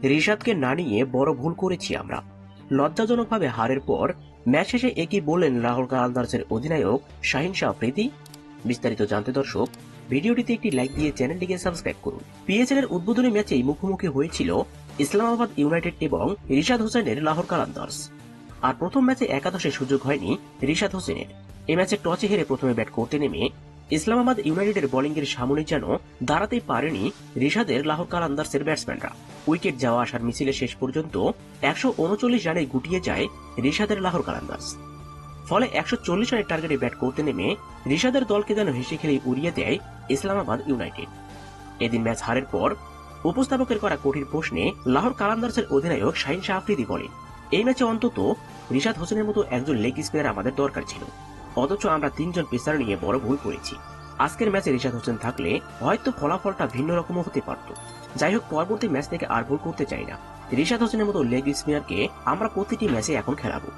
রিশাদকে না নিয়ে বড় ভুল করেছি আমরা। লজ্জাজনকভাবে হারের পর ম্যাচ শেষে একই বললেন লাহোর কালান্দার্সের অধিনায়ক শাহিন শাহ আফ্রিদি। বিস্তারিত জানতে দর্শক ভিডিওটিতে একটি লাইক দিয়ে চ্যানেলটিকে সাবস্ক্রাইব করুন। পিএসএল এর উদ্বোধনী ম্যাচেই মুখোমুখি হয়েছিল ইসলামাবাদ ইউনাইটেড এবং রিশাদ হোসেনের লাহোর কালান্দার্স। আর প্রথম ম্যাচে একাদশে সুযোগ হয়নি রিশাদ হোসেনের। এই ম্যাচে টসে হেরে প্রথমে ব্যাট করতে নেমে ইসলামাবাদ ইউনাইটেডের বোলিংয়ের সামনে যেন দাঁড়াতেই পারেনি রিশাদের লাহোর কালান্দার্সের ব্যাটসম্যানরা। উইকেট যাওয়া আসার মিছিলে শেষ পর্যন্ত 139 রানে গুটিয়ে যায় রিশাদের লাহোর কালান্দার্স। ফলে 140 রানের টার্গেটে ব্যাট করতে নেমে রিশাদের দলকে যেন হেসে খেলেই উড়িয়ে দেয় ইসলামাবাদ ইউনাইটেড। এদিন ম্যাচ হারের পর উপস্থাপকের করা কঠিন প্রশ্নে লাহোর কালান্দার্সের অধিনায়ক শাহিন শাহ আফ্রিদি বলেন, এই ম্যাচে অন্তত রিশাদ হোসেনের মতো একজন লেগ স্পিনার আমাদের দরকার ছিল, অথচ আমরা 3 জন পেসার নিয়ে বড় ভুল করেছি। আজকের ম্যাচে রিশাদ হোসেন থাকলে হয়তো ফলাফলটা ভিন্ন রকমও হতে পারত। যাই হোক, পরবর্তী ম্যাচ থেকে আর ভুল করতে চাই না। রিশাদ হোসেনের মতো লেগ স্পিনারকে আমরা প্রতিটি ম্যাচে এখন খেলাবো।